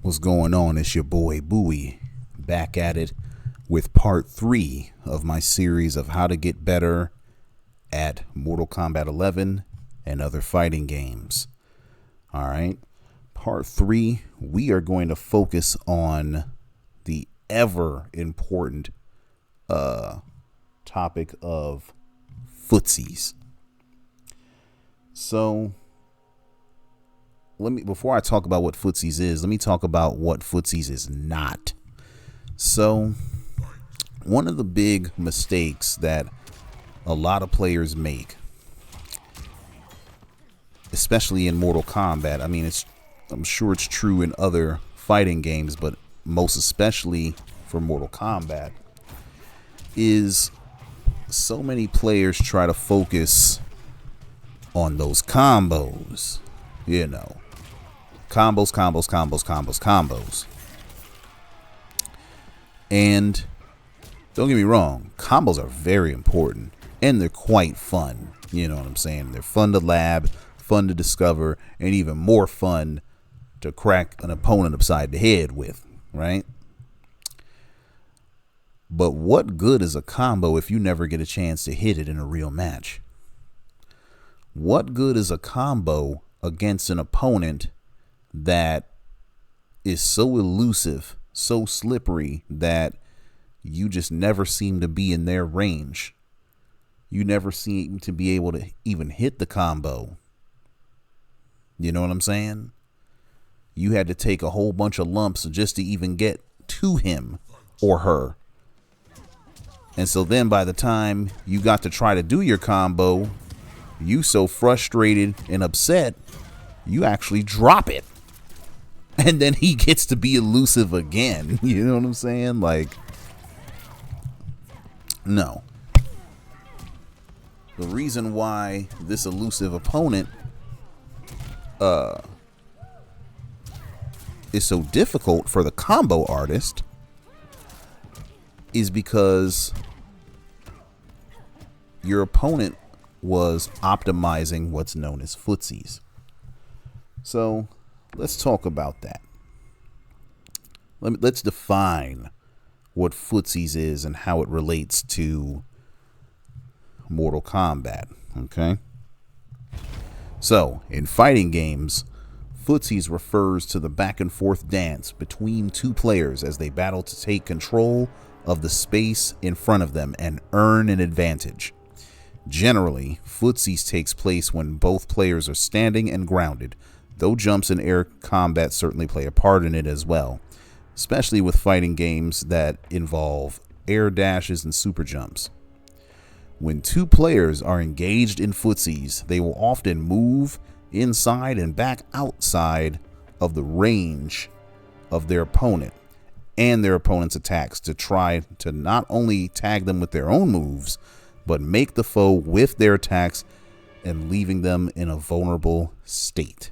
What's going on? It's your boy Bowie, back at it with part 3 of my series of how to get better at Mortal Kombat 11 and other fighting games. Alright, part 3, we are going to focus on the ever important topic of Footsies. So before I talk about what Footsies is, let me talk about what Footsies is not. So one of the big mistakes that a lot of players make, especially in Mortal Kombat, I'm sure it's true in other fighting games, but most especially for Mortal Kombat, is so many players try to focus on those combos, you know. Combos. And don't get me wrong, combos are very important and they're quite fun. You know what I'm saying? They're fun to lab, fun to discover, and even more fun to crack an opponent upside the head with, right? But what good is a combo if you never get a chance to hit it in a real match? What good is a combo against an opponent that is so elusive, so slippery, that you just never seem to be in their range? You never seem to be able to even hit the combo. You know what I'm saying? You had to take a whole bunch of lumps just to even get to him or her. And so then by the time you got to try to do your combo, you so frustrated and upset, you actually drop it. And then he gets to be elusive again. You know what I'm saying? Like, no. The reason why this elusive opponent is so difficult for the combo artist is because your opponent was optimizing what's known as Footsies. So let's talk about that. Let's define what Footsies is and how it relates to Mortal Kombat. Okay. So in fighting games, Footsies refers to the back and forth dance between two players as they battle to take control of the space in front of them and earn an advantage. Generally, Footsies takes place when both players are standing and grounded, though jumps and air combat certainly play a part in it as well, especially with fighting games that involve air dashes and super jumps. When two players are engaged in Footsies, they will often move inside and back outside of the range of their opponent and their opponent's attacks to try to not only tag them with their own moves, but make the foe with their attacks and leaving them in a vulnerable state.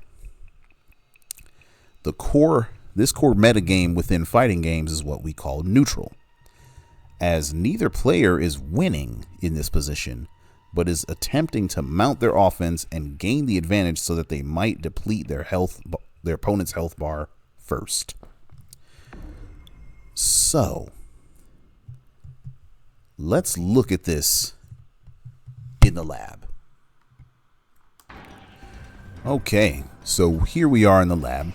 This core metagame within fighting games is what we call neutral, as neither player is winning in this position, but is attempting to mount their offense and gain the advantage so that they might deplete their opponent's health bar first. So, let's look at this in the lab. Okay, so here we are in the lab.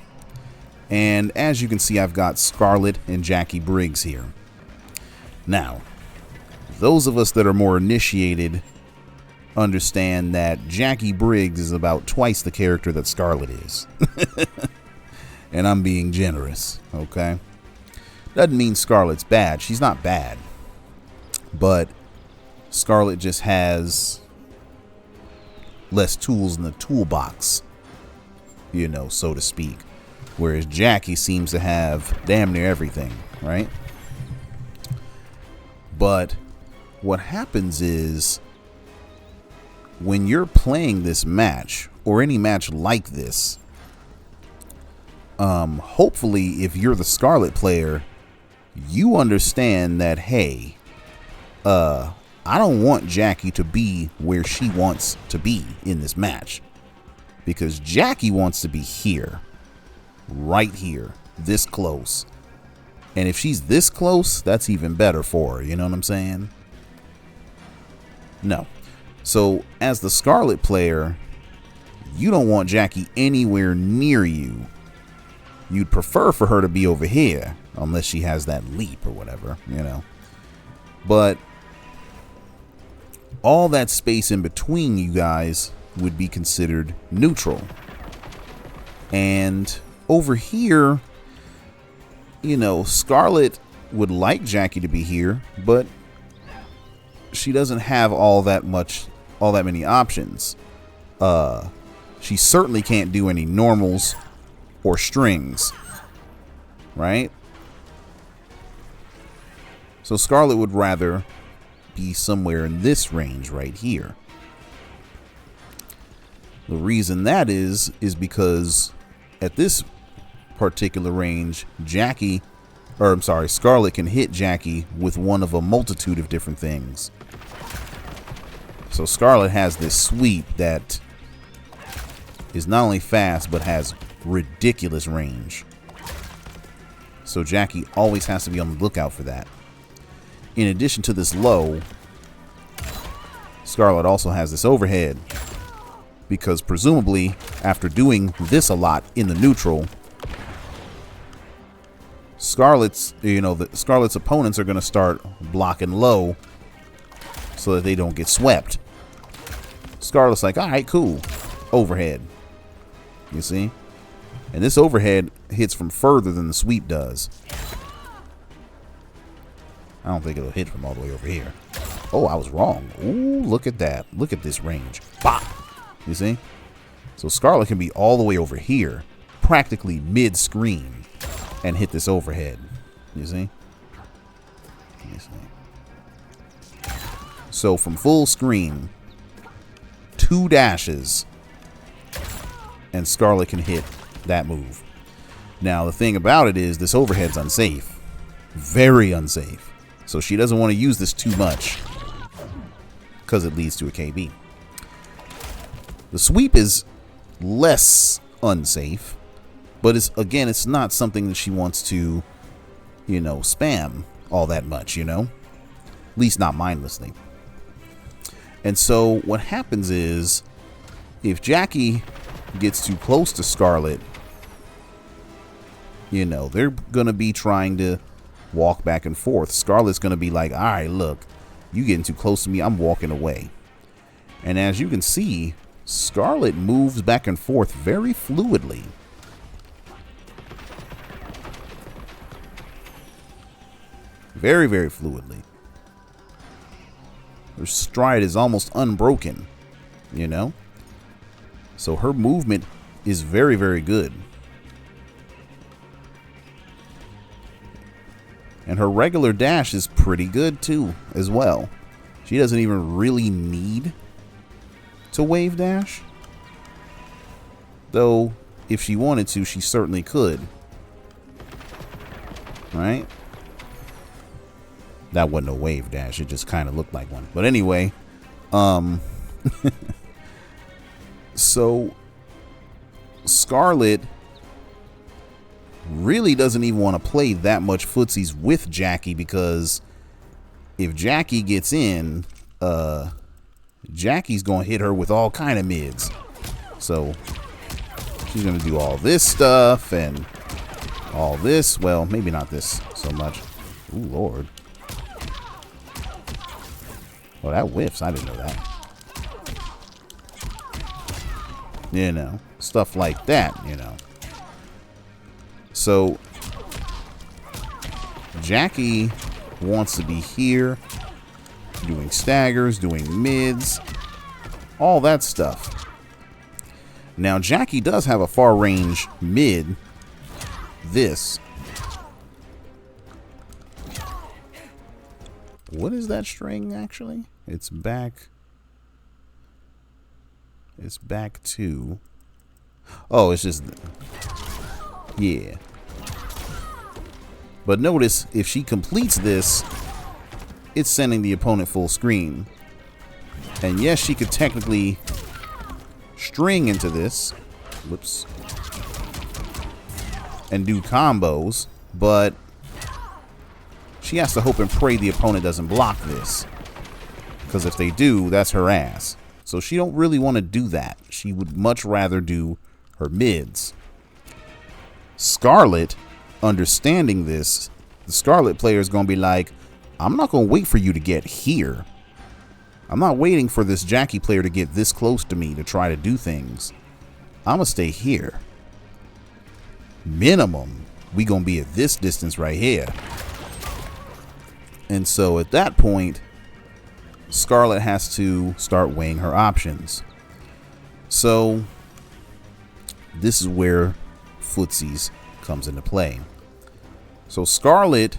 And as you can see, I've got Scarlett and Jackie Briggs here. Now, those of us that are more initiated understand that Jackie Briggs is about twice the character that Scarlett is. And I'm being generous, okay? Doesn't mean Scarlett's bad. She's not bad. But Scarlett just has less tools in the toolbox, you know, so to speak. Whereas Jackie seems to have damn near everything, right? But what happens is when you're playing this match or any match like this, hopefully if you're the Scarlett player, you understand that, hey, I don't want Jackie to be where she wants to be in this match, because Jackie wants to be here, right here, this close. And if she's this close, that's even better for her. You know what I'm saying? No. So as the Scarlett player, you don't want Jackie anywhere near you. You'd prefer for her to be over here, unless she has that leap or whatever, you know. But all that space in between you guys would be considered neutral. And over here, you know, Scarlett would like Jackie to be here, but she doesn't have all that many options. She certainly can't do any normals or strings, right? So Scarlett would rather be somewhere in this range right here. The reason that is because at this particular range, Scarlett can hit Jackie with one of a multitude of different things. So Scarlett has this sweep that is not only fast, but has ridiculous range. So Jackie always has to be on the lookout for that. In addition to this low, Scarlett also has this overhead, because presumably after doing this a lot in the neutral, Scarlett's opponents are going to start blocking low so that they don't get swept. Scarlett's like, all right, cool, overhead. You see? And this overhead hits from further than the sweep does. I don't think it'll hit from all the way over here. Oh, I was wrong. Ooh, look at that. Look at this range. Bop! You see? So Scarlett can be all the way over here, practically mid-screen, and hit this overhead. You see? Let me see. So from full screen, 2 dashes, and Scarlett can hit that move. Now, the thing about it is this overhead's unsafe. Very unsafe. So she doesn't want to use this too much, because it leads to a KB. The sweep is less unsafe, but it's not something that she wants to, you know, spam all that much, you know? At least not mindlessly. And so what happens is, if Jackie gets too close to Scarlett, you know, they're going to be trying to walk back and forth. Scarlett's going to be like, all right, look, you getting too close to me, I'm walking away. And as you can see, Scarlett moves back and forth very fluidly. Very, very fluidly. Her stride is almost unbroken, you know? So her movement is very, very good. And her regular dash is pretty good too, as well. She doesn't even really need to wave dash. Though, if she wanted to, she certainly could. Right? That wasn't a wave dash. It just kind of looked like one. But anyway, so Scarlett really doesn't even want to play that much footsies with Jackie, because if Jackie gets in, Jackie's gonna hit her with all kind of mids. So she's gonna do all this stuff and all this. Well, maybe not this so much. Ooh, Lord. Well, that whiffs. I didn't know that. You know, stuff like that, you know. So Jackie wants to be here, doing staggers, doing mids, all that stuff. Now, Jackie does have a far range mid. This. What is that string, actually? It's back. It's back to. Oh, it's just. Yeah. But notice, if she completes this, it's sending the opponent full screen. And yes, she could technically string into this. Whoops. and do combos, but she has to hope and pray the opponent doesn't block this. Because if they do, that's her ass. So she don't really want to do that. She would much rather do her mids. Scarlett, understanding this, the Scarlett player is going to be like, I'm not going to wait for you to get here. I'm not waiting for this Jackie player to get this close to me to try to do things. I'm going to stay here. Minimum, we going to be at this distance right here. And so at that point, Scarlett has to start weighing her options. So this is where Footsies comes into play. So Scarlett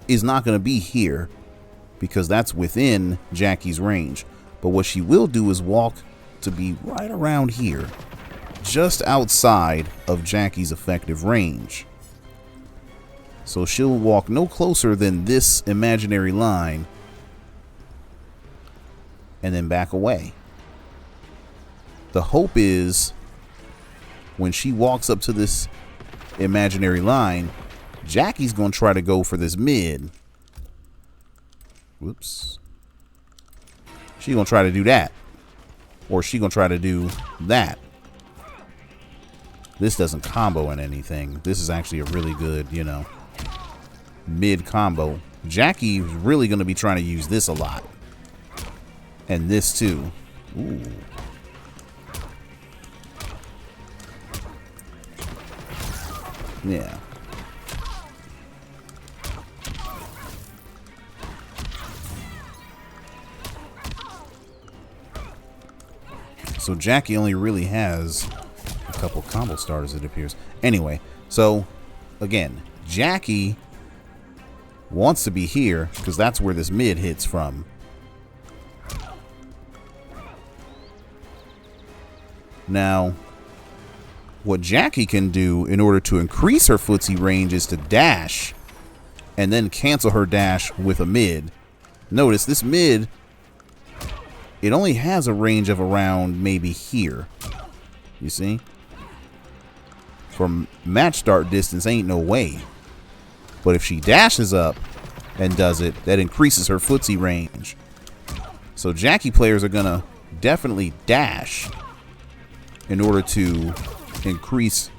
is not going to be here because that's within Jackie's range. But what she will do is walk to be right around here, just outside of Jackie's effective range. So she'll walk no closer than this imaginary line and then back away. The hope is when she walks up to this imaginary line, Jackie's going to try to go for this mid. Whoops. She's going to try to do that. Or she's going to try to do that. This doesn't combo in anything. This is actually a really good, you know, mid combo. Jackie's really going to be trying to use this a lot. And this too. Ooh. Yeah. So Jackie only really has a couple combo starters, it appears. Anyway, so again, Jackie wants to be here because that's where this mid hits from. Now, what Jackie can do in order to increase her footsie range is to dash and then cancel her dash with a mid. Notice this mid, it only has a range of around maybe here. You see? From match start distance, ain't no way. But if she dashes up and does it, that increases her footsie range. So Jackie players are going to definitely dash in order to increase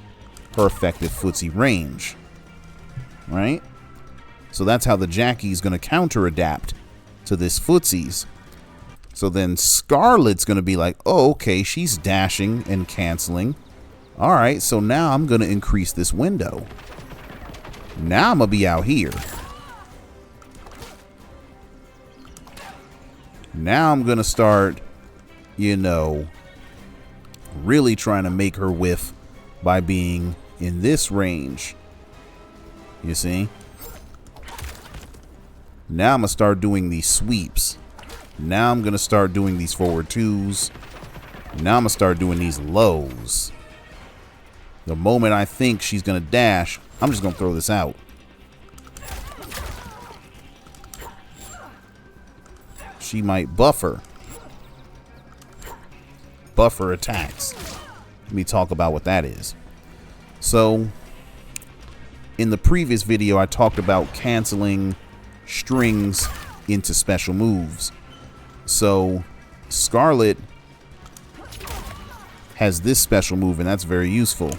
her effective footsie range. Right? So that's how the Jackie's going to counter adapt to this footsies. So then Scarlett's going to be like, oh, okay, she's dashing and canceling. All right, so now I'm going to increase this window. Now I'm going to be out here. Now I'm going to start, you know, really trying to make her whiff by being in this range. You see? Now I'm going to start doing these sweeps. Now I'm going to start doing these forward twos. Now I'm going to start doing these lows. The moment I think she's going to dash, I'm just going to throw this out. She might buffer. Buffer attacks. Let me talk about what that is. So, in the previous video, I talked about canceling strings into special moves. So, Scarlett has this special move, and that's very useful.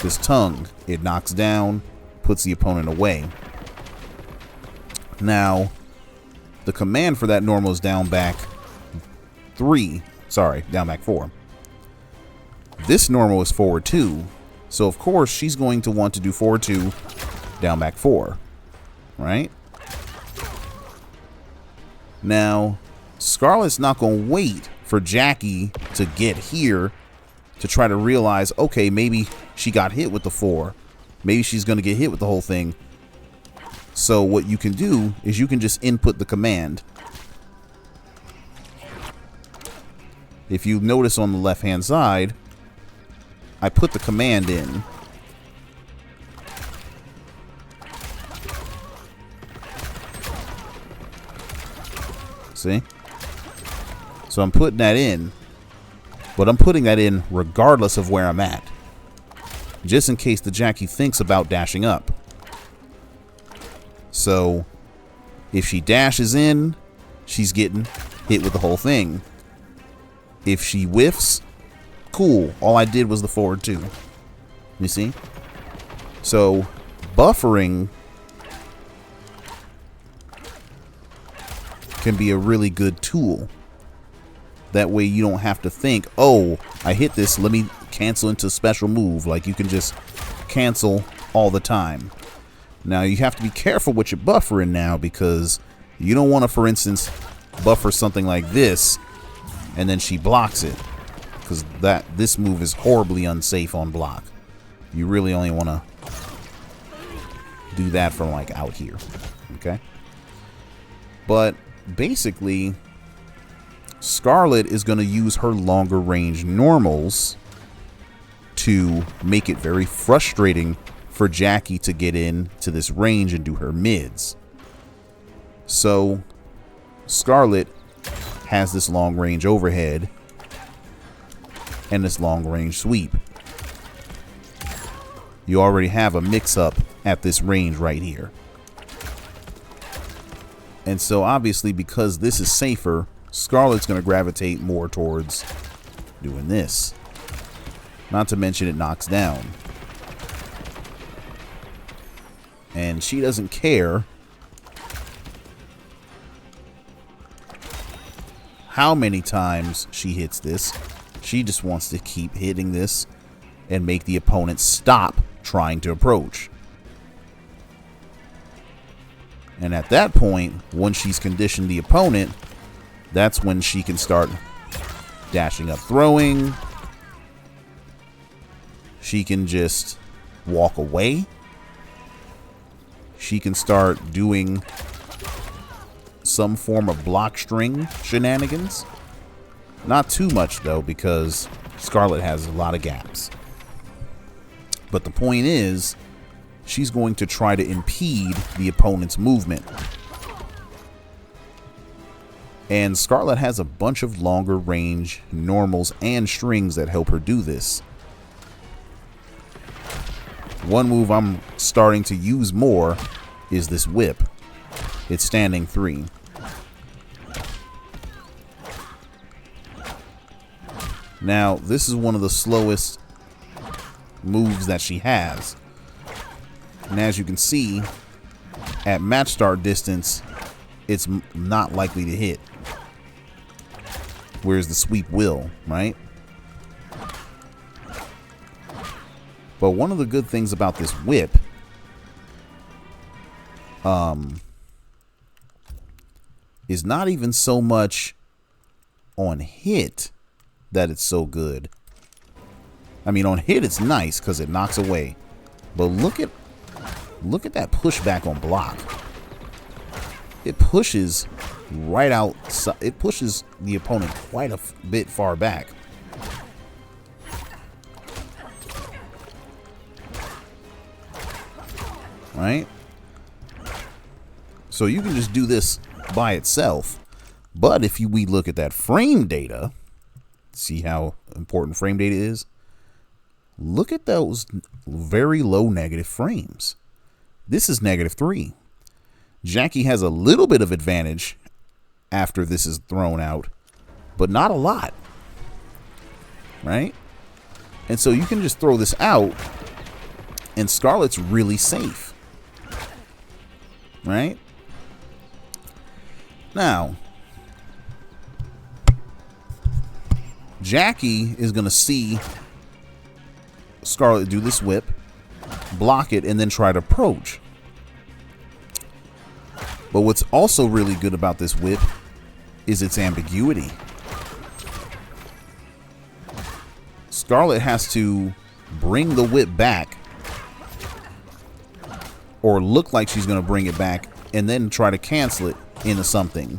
This tongue, it knocks down, puts the opponent away. Now, the command for that normal is down back 3. Sorry, down back 4. This normal is forward 2. So, of course, she's going to want to do forward 2, down back 4. Right? Now, Scarlett's not going to wait for Jackie to get here to try to realize, okay, maybe she got hit with the 4. Maybe she's going to get hit with the whole thing. So what you can do is you can just input the command. If you notice on the left-hand side, I put the command in. See? So I'm putting that in, but I'm putting that in regardless of where I'm at. just in case the Jackie thinks about dashing up. So if she dashes in, she's getting hit with the whole thing. If she whiffs, cool. All I did was the forward 2. You see? So buffering can be a really good tool. That way you don't have to think, oh, I hit this, let me cancel into special move. Like, you can just cancel all the time. Now, you have to be careful what you're buffering now, because you don't want to, for instance, buffer something like this and then she blocks it, because this move is horribly unsafe on block. You really only want to do that from like out here. Okay? But basically, Scarlett is going to use her longer range normals to make it very frustrating for Jackie to get in to this range and do her mids. So Scarlett has this long range overhead and this long range sweep. You already have a mix up at this range right here. And so obviously, because this is safer, Scarlett's going to gravitate more towards doing this. Not to mention it knocks down. And she doesn't care how many times she hits this. She just wants to keep hitting this and make the opponent stop trying to approach. And at that point, once she's conditioned the opponent, that's when she can start dashing up, throwing. She can just walk away. She can start doing some form of block string shenanigans. Not too much, though, because Scarlett has a lot of gaps. But the point is, she's going to try to impede the opponent's movement. And Scarlett has a bunch of longer range normals and strings that help her do this. One move I'm starting to use more is this whip. It's standing 3. Now, this is one of the slowest moves that she has. And as you can see, at match start distance, it's not likely to hit. Whereas the sweep will, right? But one of the good things about this whip is not even so much on hit that it's so good. I mean, on hit it's nice because it knocks away. But look at that pushback on block. It pushes right outside. It pushes the opponent quite a bit far back. Right? So you can just do this by itself. But if we look at that frame data, see how important frame data is? Look at those very low negative frames. This is -3. Jackie has a little bit of advantage after this is thrown out, but not a lot. Right? And so you can just throw this out, and Scarlett's really safe. Right? Now, Jackie is going to see Scarlett do this whip, block it, and then try to approach. But what's also really good about this whip is its ambiguity. Scarlett has to bring the whip back, or look like she's going to bring it back, and then try to cancel it into something.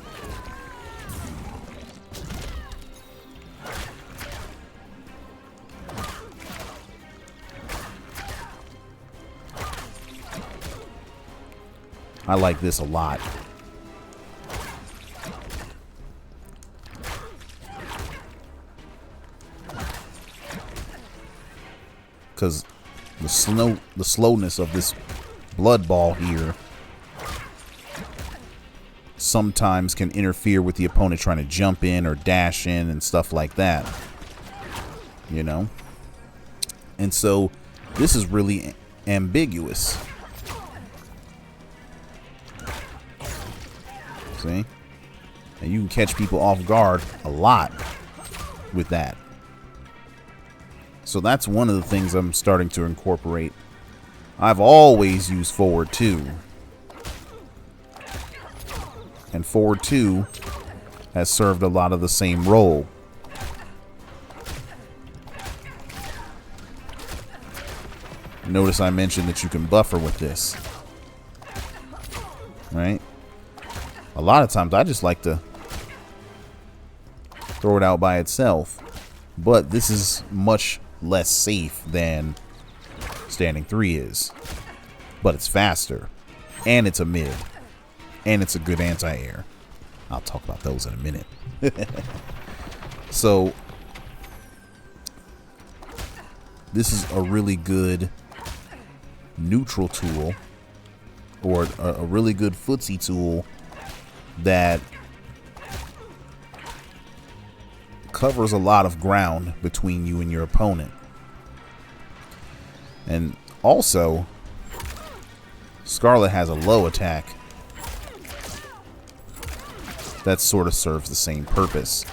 I like this a lot. Because the slowness of this blood ball here sometimes can interfere with the opponent trying to jump in or dash in and stuff like that. You know? And so this is really ambiguous. See? And you can catch people off guard a lot with that. So that's one of the things I'm starting to incorporate. I've always used forward 2. And forward 2 has served a lot of the same role. Notice I mentioned that you can buffer with this. Right? A lot of times I just like to throw it out by itself. But this is much less safe than standing 3 is. But it's faster. And it's a mid. And it's a good anti-air. I'll talk about those in a minute. So this is a really good neutral tool, or a really good footsie tool that covers a lot of ground between you and your opponent. And also, Scarlett has a low attack that sort of serves the same purpose.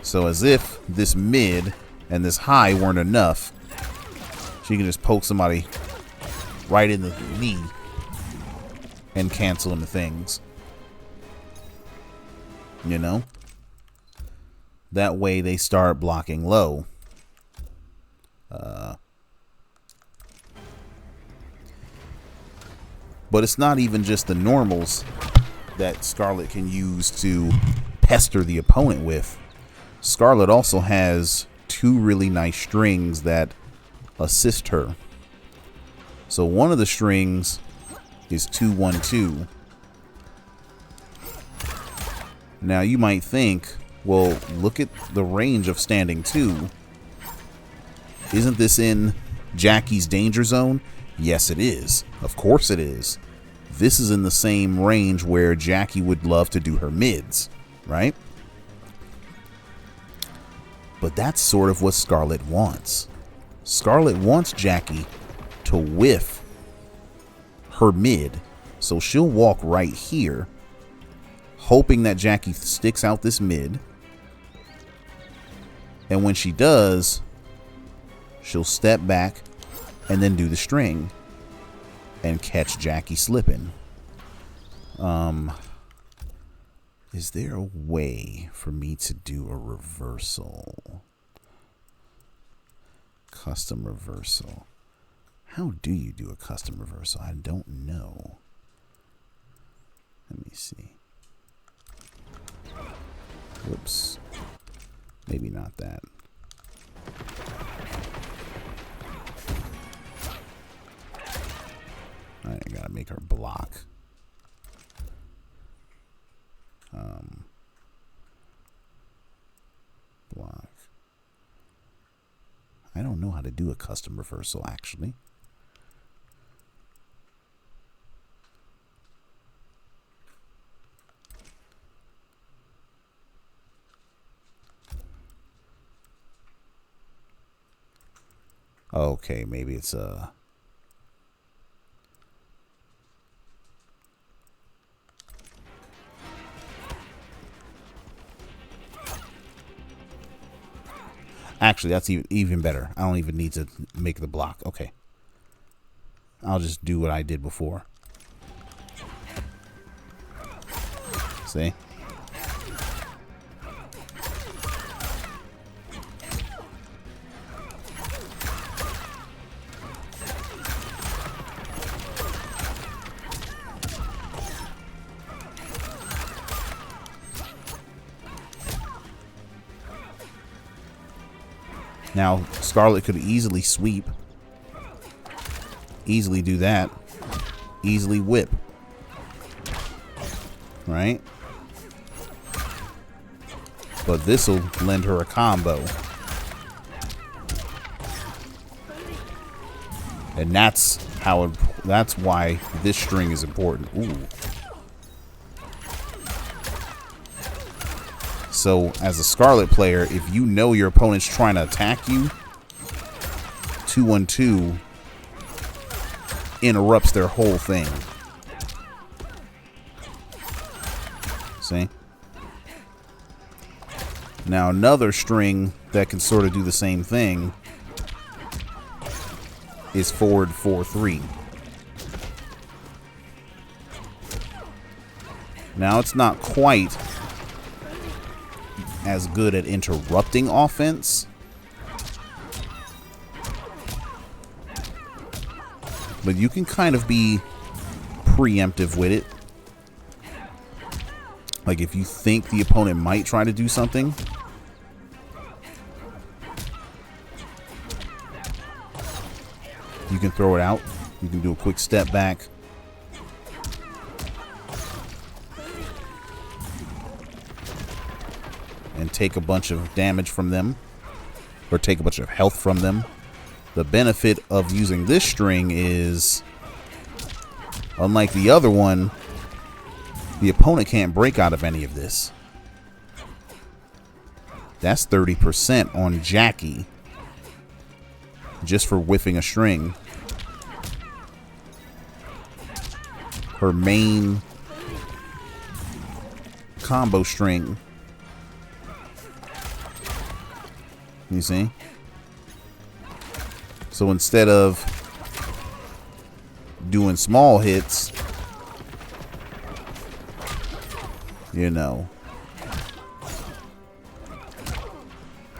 So as if this mid and this high weren't enough, she can just poke somebody right in the knee and cancel into things. You know? That way they start blocking low. But it's not even just the normals that Scarlett can use to pester the opponent with. Scarlett also has 2 really nice strings that assist her. So one of the strings is 2-1-2. Now you might think, well, look at the range of standing 2. Isn't this in Jackie's danger zone? Yes, it is. Of course it is. This is in the same range where Jackie would love to do her mids, right? But that's sort of what Scarlett wants. Scarlett wants Jackie to whiff her mid. So she'll walk right here, hoping that Jackie sticks out this mid. And when she does, she'll step back and then do the string and catch Jackie slipping. Is there a way for me to do a reversal? Custom reversal. How do you do a custom reversal? I don't know. Let me see. Whoops. Maybe not that. Alright, I gotta make her block. Block. I don't know how to do a custom reversal, actually. Okay, maybe it's a... Actually, that's even better. I don't even need to make the block. Okay. I'll just do what I did before. See? Now, Scarlett could easily sweep. Easily do that. Easily whip. Right? But this will lend her a combo. And that's why this string is important. Ooh. So as a Scarlett player, if you know your opponent's trying to attack you, 2-1-2 interrupts their whole thing. See? Now another string that can sort of do the same thing is forward 4-3. Now it's not quite as good at interrupting offense, but you can kind of be preemptive with it. Like if you think the opponent might try to do something, you can throw it out. You can do a quick step back. And take a bunch of damage from them. Or take a bunch of health from them. The benefit of using this string is, unlike the other one, the opponent can't break out of any of this. That's 30% on Jackie. Just for whiffing a string. Her main combo string. You see? So instead of doing small hits, you know,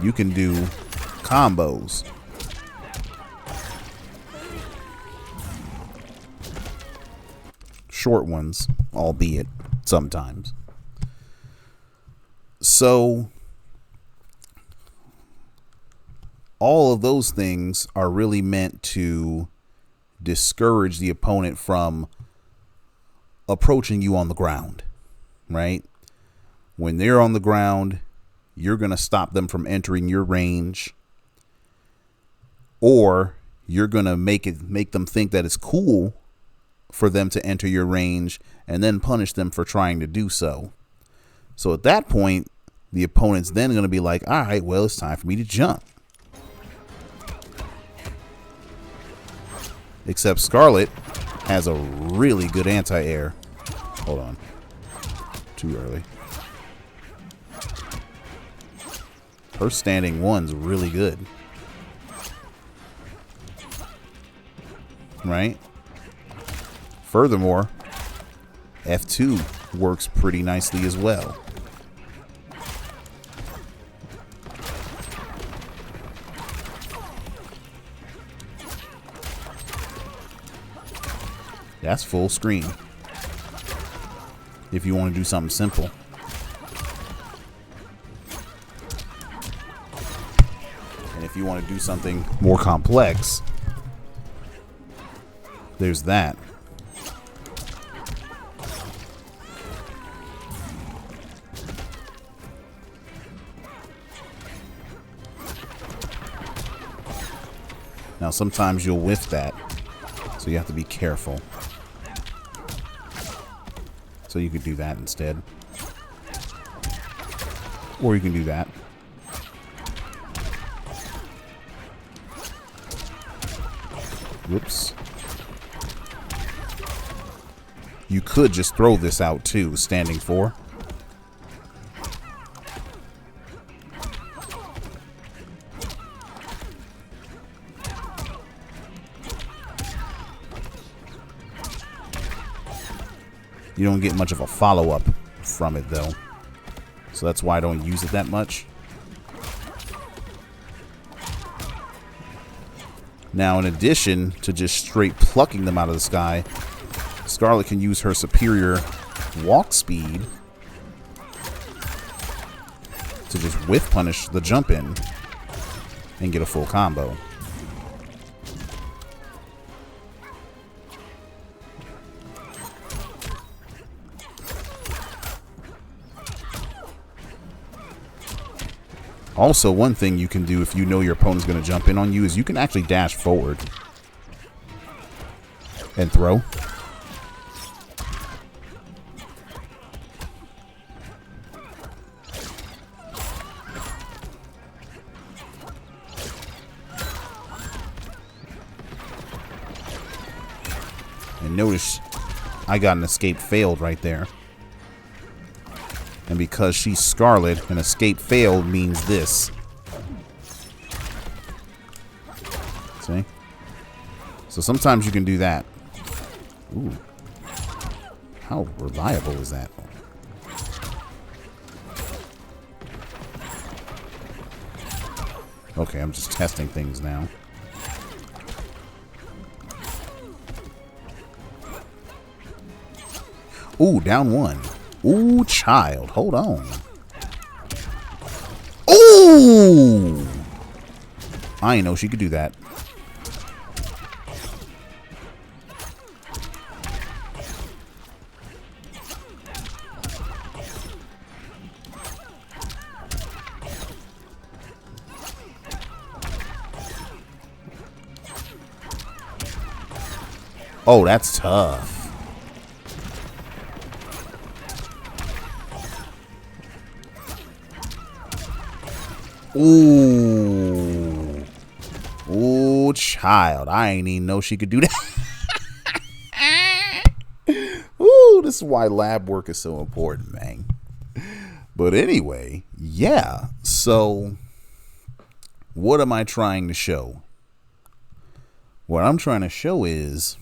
you can do combos. Short ones, albeit sometimes. So all of those things are really meant to discourage the opponent from approaching you on the ground, right? When they're on the ground, you're going to stop them from entering your range, or you're going to make them think that it's cool for them to enter your range and then punish them for trying to do so. So at that point, the opponent's then going to be like, all right, well, it's time for me to jump. Except Scarlett has a really good anti-air. Hold on. Too early. Her standing one's really good. Right? Furthermore, F2 works pretty nicely as well. That's full screen. If you want to do something simple. And if you want to do something more complex, there's that. Now sometimes you'll whiff that, so you have to be careful. So you could do that instead. Or you can do that. Whoops. You could just throw this out too, standing 4. You don't get much of a follow-up from it, though. So that's why I don't use it that much. Now, in addition to just straight plucking them out of the sky, Scarlett can use her superior walk speed to just whiff punish the jump in and get a full combo. Also, one thing you can do if you know your opponent's going to jump in on you is you can actually dash forward. And throw. And notice I got an escape failed right there. And because she's Scarlett, an escape failed means this. See? So sometimes you can do that. Ooh. How reliable is that? Okay, I'm just testing things now. Ooh, down one. Ooh, child. Hold on. Ooh! I didn't know she could do that. Oh, that's tough. Ooh. Ooh, child. I ain't even know she could do that. Ooh, this is why lab work is so important, man. But anyway, yeah. So, what am I trying to show? What I'm trying to show is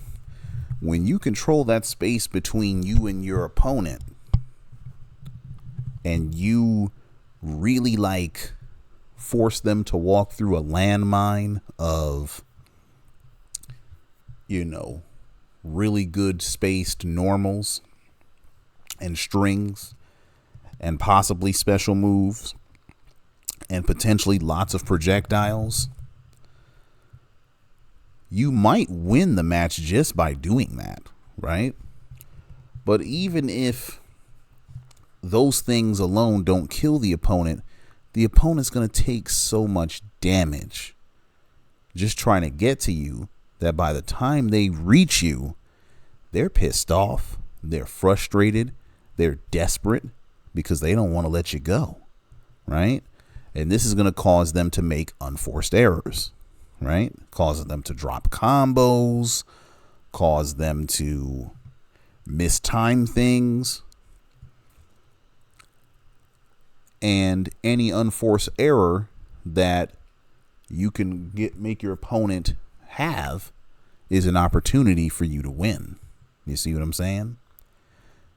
when you control that space between you and your opponent, and you really like force them to walk through a landmine of, you know, really good spaced normals and strings and possibly special moves and potentially lots of projectiles, you might win the match just by doing that, right? But even if those things alone don't kill the opponent's going to take so much damage just trying to get to you that by the time they reach you, they're pissed off, they're frustrated, they're desperate because they don't want to let you go, right? And this is going to cause them to make unforced errors, right? Causes them to drop combos, cause them to mistime things. And any unforced error that you can make your opponent have is an opportunity for you to win. You see what I'm saying?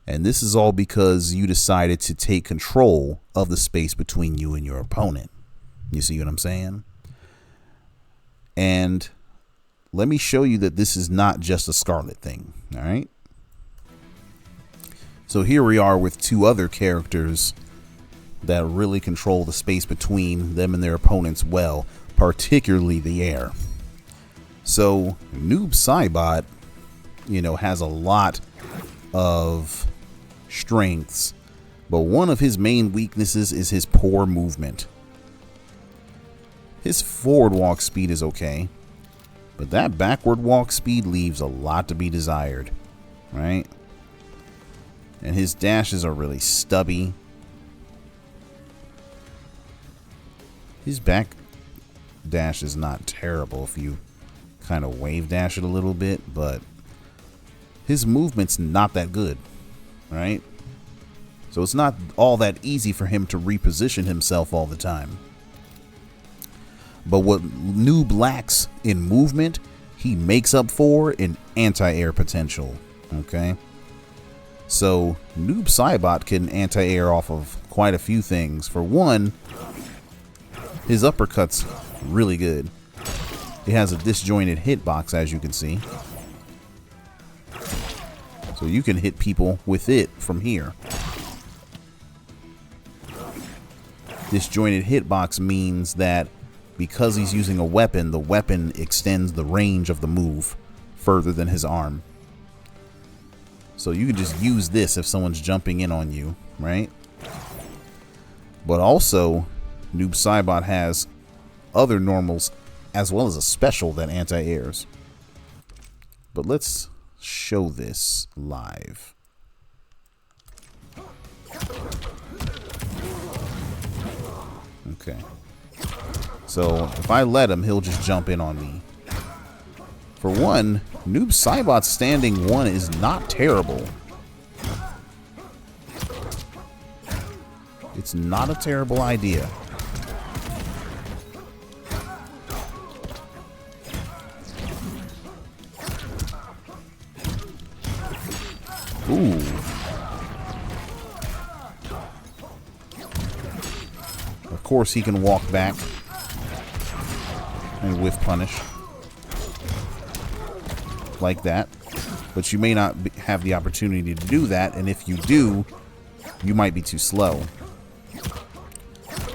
And this is all because you decided to take control of the space between you and your opponent. You see what I'm saying? And let me show you that this is not just a Scarlett thing. All right. So here we are with two other characters that really control the space between them and their opponents well, particularly the air. So Noob Saibot, you know, has a lot of strengths, but one of his main weaknesses is his poor movement. His forward walk speed is okay, but that backward walk speed leaves a lot to be desired, right? And his dashes are really stubby. His back dash is not terrible if you kind of wave dash it a little bit, but his movement's not that good, right? So it's not all that easy for him to reposition himself all the time. But what Noob lacks in movement, he makes up for in anti-air potential, okay? So Noob Saibot can anti-air off of quite a few things. For one, his uppercut's really good. It has a disjointed hitbox, as you can see. So you can hit people with it from here. Disjointed hitbox means that because he's using a weapon, the weapon extends the range of the move further than his arm. So you can just use this if someone's jumping in on you, right? But also, Noob Saibot has other normals as well as a special that anti-airs. But let's show this live. Okay. So if I let him, he'll just jump in on me. For one, Noob Saibot's standing 1 is not terrible. It's not a terrible idea. Ooh. Of course he can walk back and whiff punish. Like that. But you may not have the opportunity to do that, and if you do, you might be too slow.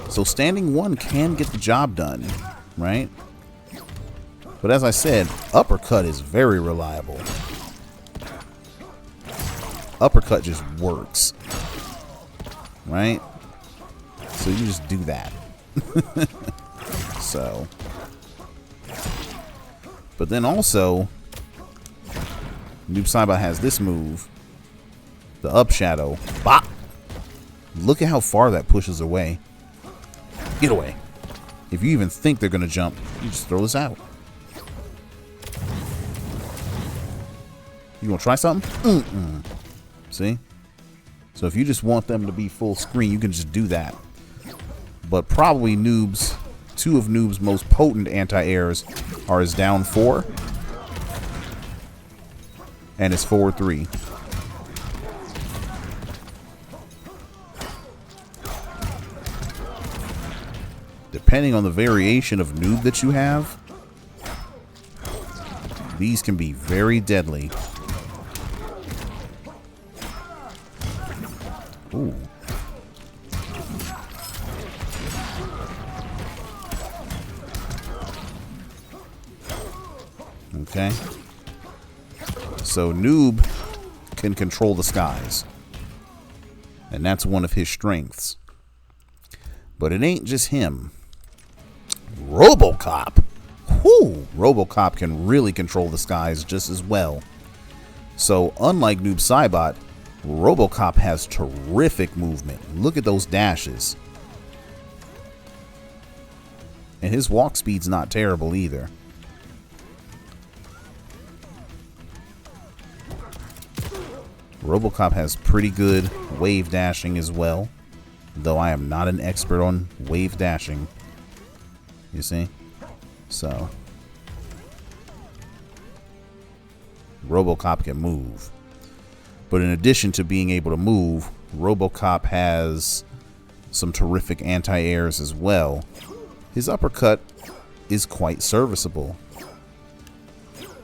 So standing 1 can get the job done, right? But as I said, uppercut is very reliable. Uppercut just works, right? So you just do that. So, but then also, Noob Saibot has this move, the up shadow. Bop! Look at how far that pushes away. Get away. If you even think they're gonna jump, you just throw this out. You gonna try something? See? So if you just want them to be full screen, you can just do that. But probably Noob's, 2 of Noob's most potent anti-airs are his down 4 and his forward 3. Depending on the variation of Noob that you have, these can be very deadly. Ooh. Okay. So Noob can control the skies. And that's one of his strengths. But it ain't just him. RoboCop. Whoo! RoboCop can really control the skies just as well. So unlike Noob Saibot, RoboCop has terrific movement. Look at those dashes. And his walk speed's not terrible either. RoboCop has pretty good wave dashing as well. Though I am not an expert on wave dashing. You see? So RoboCop can move. But in addition to being able to move, RoboCop has some terrific anti-airs as well. His uppercut is quite serviceable.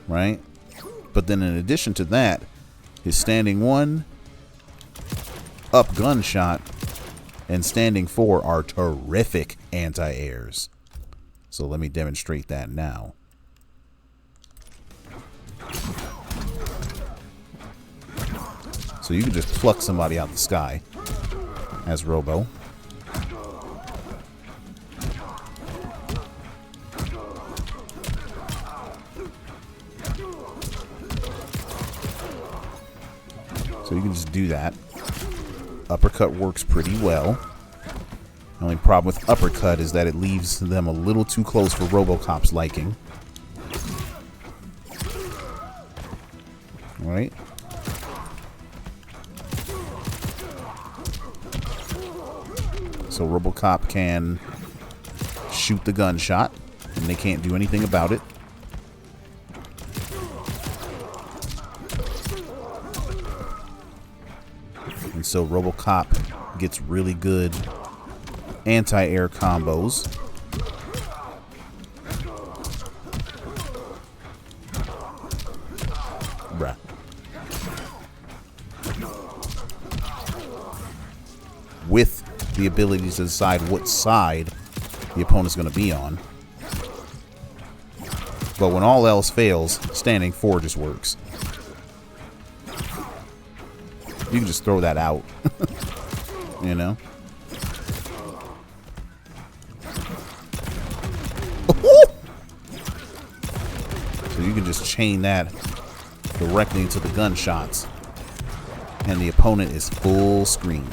Right? But then in addition to that, his standing 1, up gunshot, and standing 4 are terrific anti-airs. So let me demonstrate that now. So you can just pluck somebody out the sky as Robo. So you can just do that. Uppercut works pretty well. The only problem with uppercut is that it leaves them a little too close for RoboCop's liking. Alright. So RoboCop can shoot the gunshot, and they can't do anything about it. And so RoboCop gets really good anti-air combos. Bruh. With the ability to decide what side the opponent's going to be on. But when all else fails, standing 4 just works. You can just throw that out. You know? So you can just chain that directly into the gunshots, and the opponent is full screen.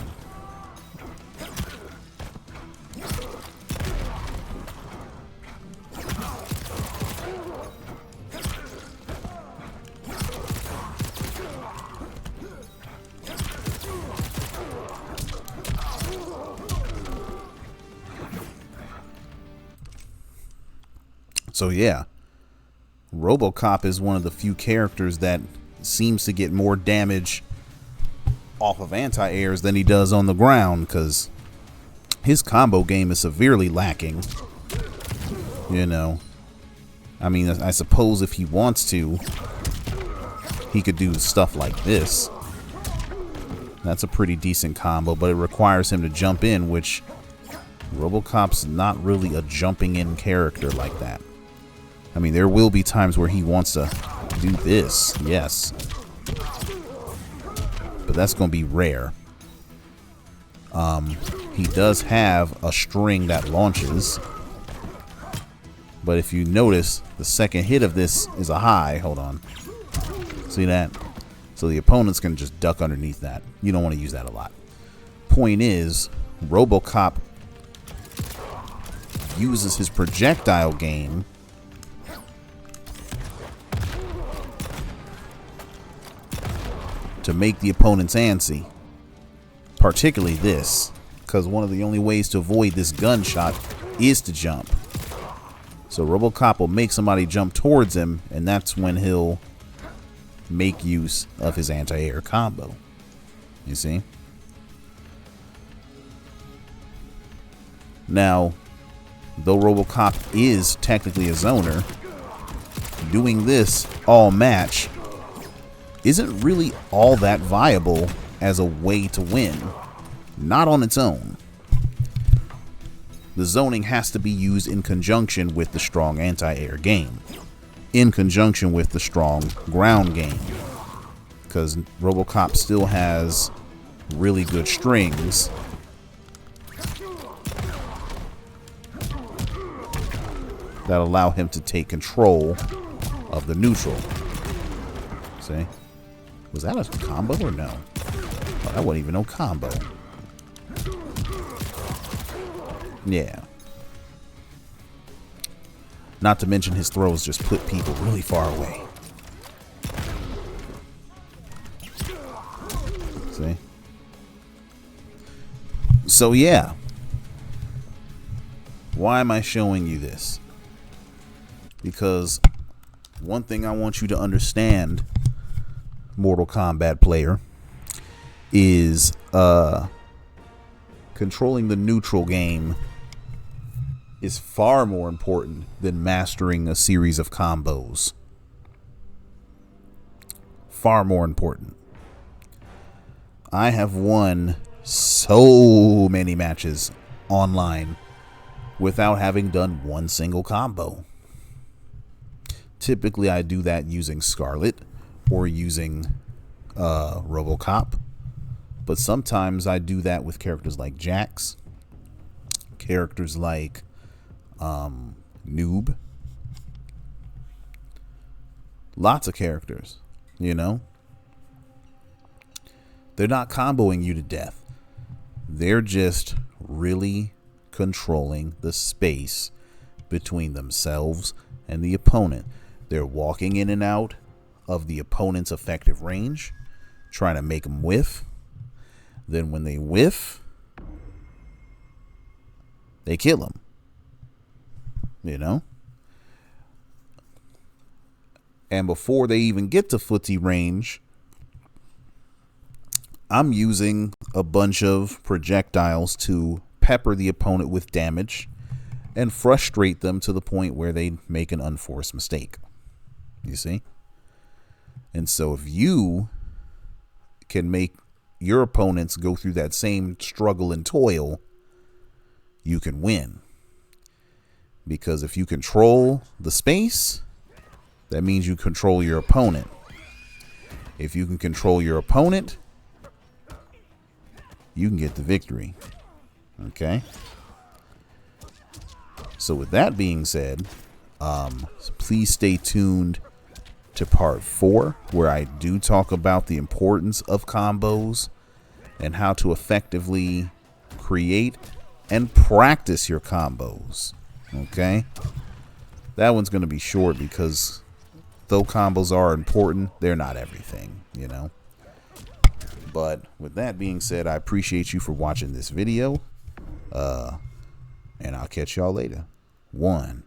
So yeah, RoboCop is one of the few characters that seems to get more damage off of anti-airs than he does on the ground, because his combo game is severely lacking. You know, I mean, I suppose if he wants to, he could do stuff like this. That's a pretty decent combo, but it requires him to jump in, which RoboCop's not really a jumping in character like that. I mean, there will be times where he wants to do this, yes. But that's going to be rare. He does have a string that launches. But if you notice, the second hit of this is a high. Hold on. See that? So the opponents can just duck underneath that. You don't want to use that a lot. Point is, RoboCop uses his projectile game to make the opponents antsy, particularly this, because one of the only ways to avoid this gunshot is to jump. So RoboCop will make somebody jump towards him, and that's when he'll make use of his anti-air combo. You see? Now, though RoboCop is technically a zoner, doing this all match isn't really all that viable as a way to win. Not on its own. The zoning has to be used in conjunction with the strong anti-air game. In conjunction with the strong ground game. Because RoboCop still has really good strings that allow him to take control of the neutral. See? Was that a combo or no? Oh, that wasn't even no combo. Yeah. Not to mention his throws just put people really far away. See? So yeah. Why am I showing you this? Because one thing I want you to understand, Mortal Kombat player, is controlling the neutral game is far more important than mastering a series of combos. Far more important. I have won so many matches online without having done one single combo. Typically I do that using Scarlett or using RoboCop, but sometimes I do that with characters like Jax, characters like Noob, lots of characters, you know. They're not comboing you to death. They're just really controlling the space between themselves and the opponent. They're walking in and out of the opponent's effective range, trying to make them whiff. Then when they whiff, they kill them. You know? And before they even get to footsie range, I'm using a bunch of projectiles to pepper the opponent with damage and frustrate them to the point where they make an unforced mistake. You see? And so if you can make your opponents go through that same struggle and toil, you can win. Because if you control the space, that means you control your opponent. If you can control your opponent, you can get the victory. Okay? So with that being said, please stay tuned to part 4, where I do talk about the importance of combos and how to effectively create and practice your combos. Okay? That one's going to be short because though combos are important, they're not everything, you know? But with that being said, I appreciate you for watching this video. And I'll catch y'all later. 1.